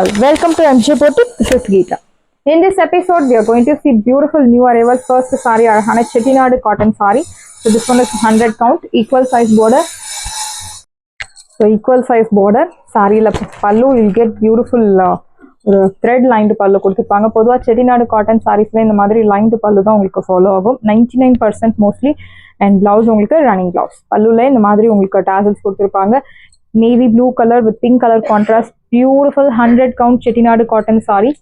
all, welcome to MJ Boutique. This is Geeta. In this episode, we are going to see beautiful new arrival first saree, Arhana Chettinad cotton saree. So this one is 100 count, equal size border. So equal size border, saree la pallu, you'll get beautiful thread lined pallu கொடுத்திருப்பாங்க. பொதுவா Chettinad cotton சாரீஸ்ல இந்த மாதிரி lined pallu தான் உங்களுக்கு follow ஆகும். 99% mostly and blouse உங்களுக்கு running blouse. பல்லுல இந்த மாதிரி உங்களுக்கு tassels கொடுத்திருப்பாங்க. Navy blue color with pink color contrast, beautiful 100 count chettinad cotton saree.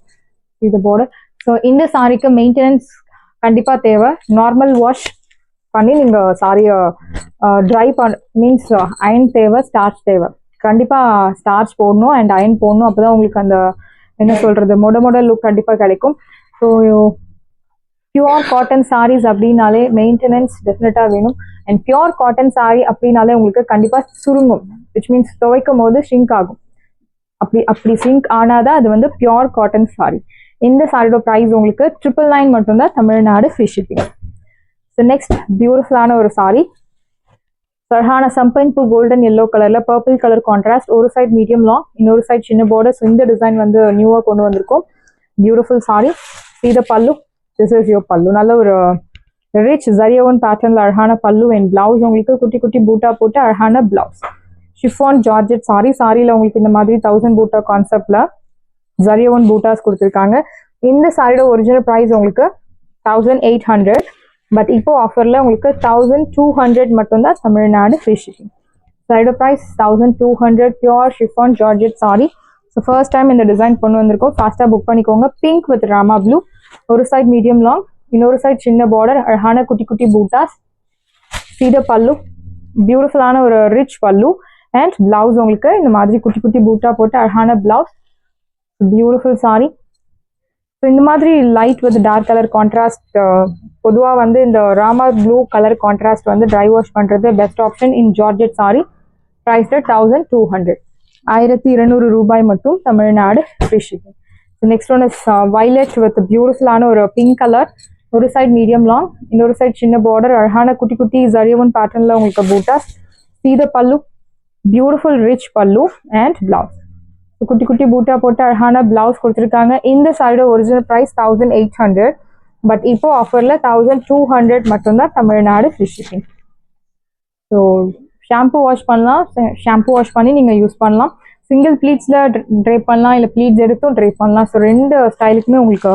See the border. So in the saree ku maintenance kandipa theva, normal wash பண்ணி நீங்க சாரியை try means iron தேவை, starch தேவை. கண்டிப்பாக ஸ்டார்ச் போடணும் and iron போடணும். அப்போ தான் உங்களுக்கு அந்த என்ன சொல்கிறது மொட லுக் கண்டிப்பாக கிடைக்கும். ஸோ பியூர் காட்டன் சாரீஸ் அப்படின்னாலே மெயின்டெனன்ஸ் டெஃபினட்டாக வேணும். அண்ட் பியூர் காட்டன் சாரீ அப்படின்னாலே உங்களுக்கு கண்டிப்பாக சுருங்கும், விச் மீன்ஸ் துவைக்கும் போது ஷ்ரிங்க் ஆகும். அப்படி ஷ்ரிங்க் ஆனாதான் அது வந்து பியூர் காட்டன் சாரீ. இந்த சாரியோட ப்ரைஸ் உங்களுக்கு 999 மட்டும்தான், Tamil Nadu free shipping. So next beautiful ஒரு saree, Sarhana Sampanpur golden yellow colorல purple color contrast, ஒரு side medium long, இன்னொரு side சின்ன border. So இந்த டிசைன் வந்து நியூவா கொண்டு வந்திருக்கோம். Beautiful saree. See the pallu. This is your pallu. நல்ல ஒரு rich zariyavan patternல அழகான pallu and blouse உங்களுக்கு குட்டி குட்டி பூட்டா போட்டு அழகான blouse. Chiffon georgette saree. சாரியில உங்களுக்கு இந்த மாதிரி 1000 பூட்டா கான்செப்ட்ல zariyavan பூட்டாஸ் கொடுத்திருக்காங்க. இந்த சாரியோட ஒரிஜினல் பிரைஸ் உங்களுக்கு 1800. பட் இப்போ ஆஃபர்ல உங்களுக்கு 1200 மட்டும்தான், தமிழ்நாடு ஃப்ரீ ஷிப்பிங். சைடோ price 1200, pure chiffon georgette sari. So first time இந்த டிசைன் கொண்டு வந்திருக்கோம், ஃபாஸ்ட்டாக புக் பண்ணிக்கோங்க. பிங்க் வித் ராமா ப்ளூ, ஒரு சைட் மீடியம் லாங், இன்னொரு சைட் சின்ன பார்டர், அழகான குட்டி குட்டி பூட்டாஸ். சீட பல்லு, பியூட்டிஃபுல்லான ஒரு ரிச் பல்லு அண்ட் பிளவுஸ் உங்களுக்கு இந்த மாதிரி குட்டி குட்டி பூட்டா போட்டு அழகான பிளவுஸ். Beautiful sorry. ஸோ இந்த மாதிரி light with dark colour contrast, பொதுவாக வந்து இந்த ராமா ப்ளூ கலர் கான்ட்ராஸ்ட் வந்து ட்ரை வாஷ் பண்ணுறது best option in georgette sari. Price 1200, 1200 ரூபாய் மட்டும், Tamil Nadu free shipping. Next one is violet with பியூட்டிஃபுல்லான ஒரு பிங்க் கலர், ஒரு சைட் மீடியம் லாங், இன்னொரு சைட் சின்ன பார்டர், அழகான குட்டி குட்டி ஜரியவன் பேட்டர்னில் உங்களுக்கு பூட்டாஸ். சீத pallu, beautiful rich pallu and blouse. குட்டி குட்டி பூட்டா போட்டு அழகான பிளவுஸ் கொடுத்துருக்காங்க. இந்த சாரியோட ஒரிஜினல் ப்ரைஸ் 1800, பட் இப்போ ஆஃபர்ல 1200 மட்டும்தான், Tamil Nadu free shipping. So shampoo wash பண்ணலாம், ஷாம்பு வாஷ் பண்ணி நீங்கள் யூஸ் பண்ணலாம். சிங்கிள் ப்ளீட்ஸில் ட்ரை பண்ணலாம், இல்லை ப்ளீட்ஸ் எடுத்தும் ட்ரை பண்ணலாம். ஸோ ரெண்டு ஸ்டைலுக்குமே உங்களுக்கு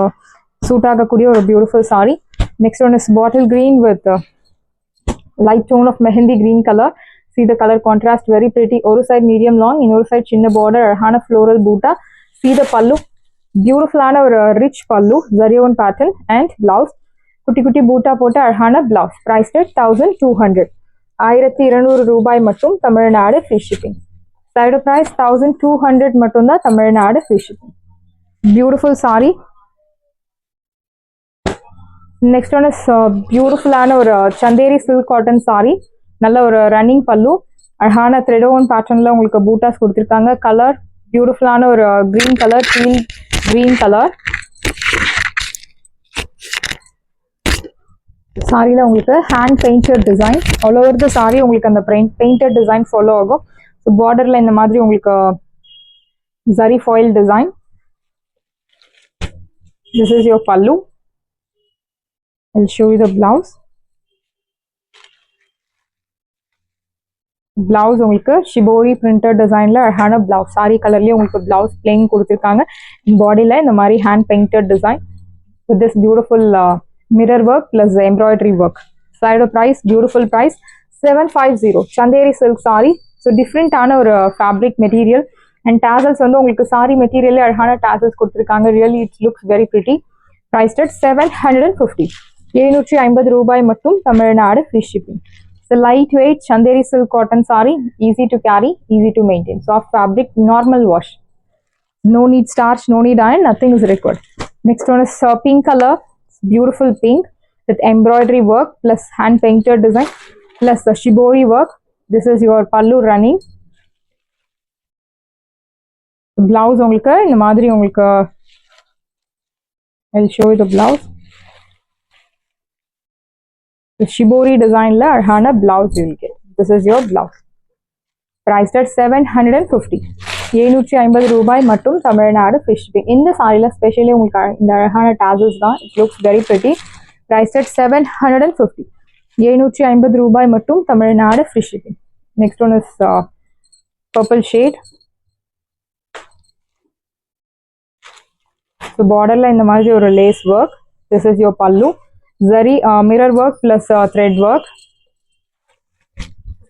சூட் ஆகக்கூடிய ஒரு beautiful sari. Next one is bottle green with light tone of mehndi green colour. See the color contrast, very pretty. ஒரு சைட் மீடியம் லாங், இன்னொரு சைட் சின்ன பார்டர், அழகான ஃப்ளோரல் பூட்டா. See the பல்லு, பியூட்டிஃபுல்லான ஒரு ரிச் பல்லு, ஜரியவன் பேட்டர்ன் அண்ட் பிளவுஸ். குட்டி குட்டி பூட்டா போட்டு அழகான பிளவுஸ். பிரைஸ் 1200, 1200 ரூபாய் மட்டும், Tamil Nadu free shipping. Side price 1200 மட்டும்தான், Tamil Nadu free shipping. Beautiful sari. Next one is பியூட்டிஃபுல்லான ஒரு சந்தேரி சில்க் காட்டன் சாரி. நல்ல ஒரு ரன்னிங் பல்லு, அழகான த்ரெடோன் பேட்டர்ன்ல உங்களுக்கு பூட்டாஸ் கொடுத்துருக்காங்க. கலர் பியூட்டிஃபுல்லான ஒரு green colour, teal green colour. சாரியில உங்களுக்கு hand painted design, all over the sari உங்களுக்கு அந்த பெயிண்டட் டிசைன் ஃபாலோ ஆகும். ஸோ பார்டர்ல இந்த மாதிரி உங்களுக்கு zari foil design. This is your pallu. I'll show you the blouse. Blouse உங்களுக்கு ஷிபோரி பிரிண்டட் டிசைன்ல அழகான பிளவுஸ். சாரி கலர்லயே உங்களுக்கு பிளவுஸ் பிளெயின் கொடுத்துருக்காங்க. பாடியில இந்த மாதிரி hand painted design with this beautiful mirror work plus embroidery work. சாரியோட price, beautiful price 750, Chanderi silk sari. So டிஃப்ரெண்டான ஒரு ஃபேப்ரிக் மெட்டீரியல் அண்ட் டாசல்ஸ் வந்து உங்களுக்கு சாரி மெட்டீரியல்லே அழகான டாசல்ஸ் கொடுத்துருக்காங்க. Really it's looks very pretty. Price 750, 750 ரூபாய் மட்டும், Tamil Nadu free shipping. It's a lightweight Chanderi silk cotton saree, easy to carry, easy to maintain. Soft fabric, normal wash. No need starch, no need iron, nothing is required. Next one is pink color, beautiful pink with embroidery work plus hand painted design plus the shibori work. This is your pallu running. Blouse உங்களுக்கு இந்த மாதிரி உங்களுக்கு I'll show you the blouse. The shibori design la arhana blouse you will get. This is your blouse. Priced at 750. 750 ரூபாய் மட்டும் Tamil Nadu free shipping. இந்த சாரியில் specially உங்களுக்கு இந்த அழகான டாசல்ஸ் தான். It looks very pretty. Price at 750. 750 ரூபாய் மட்டும் Tamil Nadu free shipping. Next one is purple shade. So பார்டரில் இந்த மாதிரி ஒரு lace work. This is your pallu. Zari mirror work plus thread work.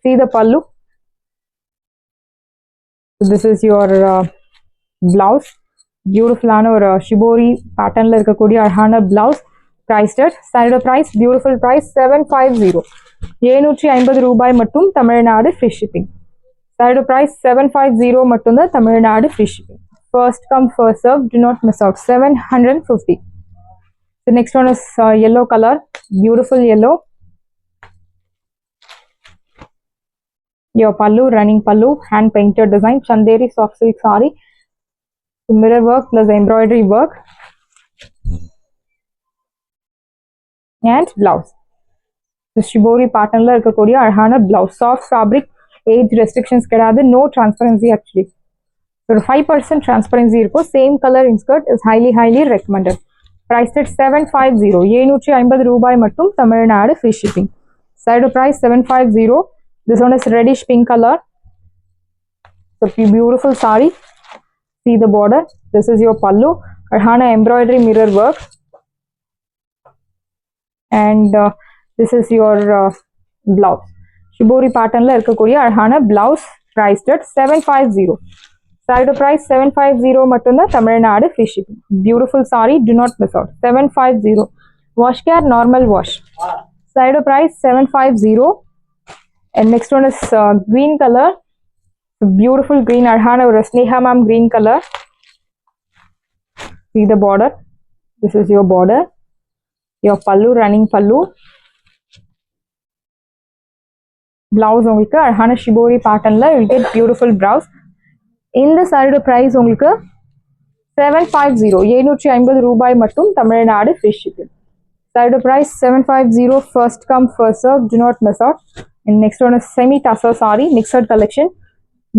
See the pallu. So this is your blouse. Beautiful or shibori pattern la irukkoodiya arhana blouse. Priced at side price, beautiful price 750. 750 ரூபாய் மட்டும் Tamil Nadu free shipping. Side price 750 மட்டும் தான் Tamil Nadu free shipping. First come first serve, do not miss out. 750. The next one is yellow color, beautiful yellow. Your pallu, running pallu, hand painted design, chanderi soft silk saree, mirror work plus embroidery work, and blouse. The shibori pattern la irukkoodiya arhana blouse. Soft fabric, age restrictions kedadu, no transparency actually. So 5% transparency irukku. Same color in skirt is highly recommended. Priced at 750. 750 ரூபாய் மட்டும் Tamil Nadu free shipping. Side price 750. This one is reddish pink color. It's a beautiful saree. See the border. This is your pallu. Arhana embroidery mirror work. And this is your blouse. Shibori pattern la irukkoodiya arhana blouse. Priced at 750. Side price 750 மட்டும் தான் Tamil Nadu free shipping. Beautiful saree, do not miss out. 750. Wash care, normal wash. Side price 750. And next one is green color. Beautiful green, arhana or sneha ma'am green color. See the border. This is your border. Your pallu, running pallu. Blouse உங்களுக்கு arhana shibori pattern la you will get beautiful blouse. இந்த சாரியோட price உங்களுக்கு 750. 750 ரூபாய் மட்டும் Tamil Nadu free shipping. Sareeயோட price 750. First come first serve, do not miss out. And next one is semi tassel saree, mixed collection,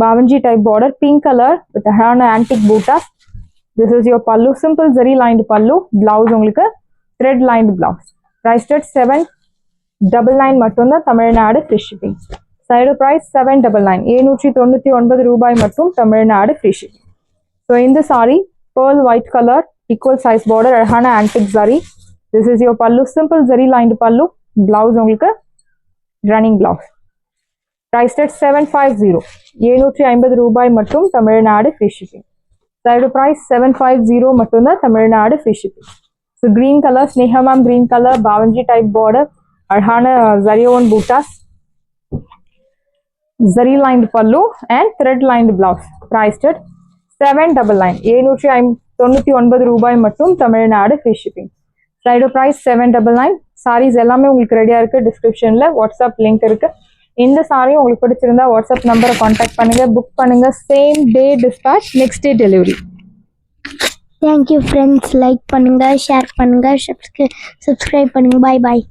bavanji type border, pink color with a antique bootas. This is your pallu, simple zari lined pallu. Blouse உங்களுக்கு thread lined blouse. Priced at 799 மட்டும் தான் Tamil Nadu free shipping. Side price 799. 799 ரூபாய் மட்டும் Tamil Nadu free shipping. So in the saree, pearl white color, equal size border, arhana antique zari. This is your pallu, simple zari lined pallu. Blouse உங்களுக்கு running blouse. Priced at 750. 750 ரூபாய் மட்டும் Tamil Nadu free shipping. Side price 750 மட்டும் தான் Tamil Nadu free shipping. So green color, sneha ma'am green color, bavanji type border, arhana zari own bootas. Zari lined pallu and thread lined blouse. Priced at 799. 799 ரூபாய் மட்டும் Tamil Nadu free shipping. Side price 799. sarees எல்லாமே உங்களுக்கு ரெடியா இருக்கு. டிஸ்கிரிப்ஷன்ல WhatsApp link இருக்கு. இந்த saree உங்களுக்கு பிடிச்சிருந்தா வாட்ஸ்அப் நம்பரை கான்டாக்ட் பண்ணுங்க, புக் பண்ணுங்க. Same day dispatch, next day delivery. Thank you friends. Like பண்ணுங்க, ஷேர் பண்ணுங்க, subscribe பண்ணுங்க. Bye bye.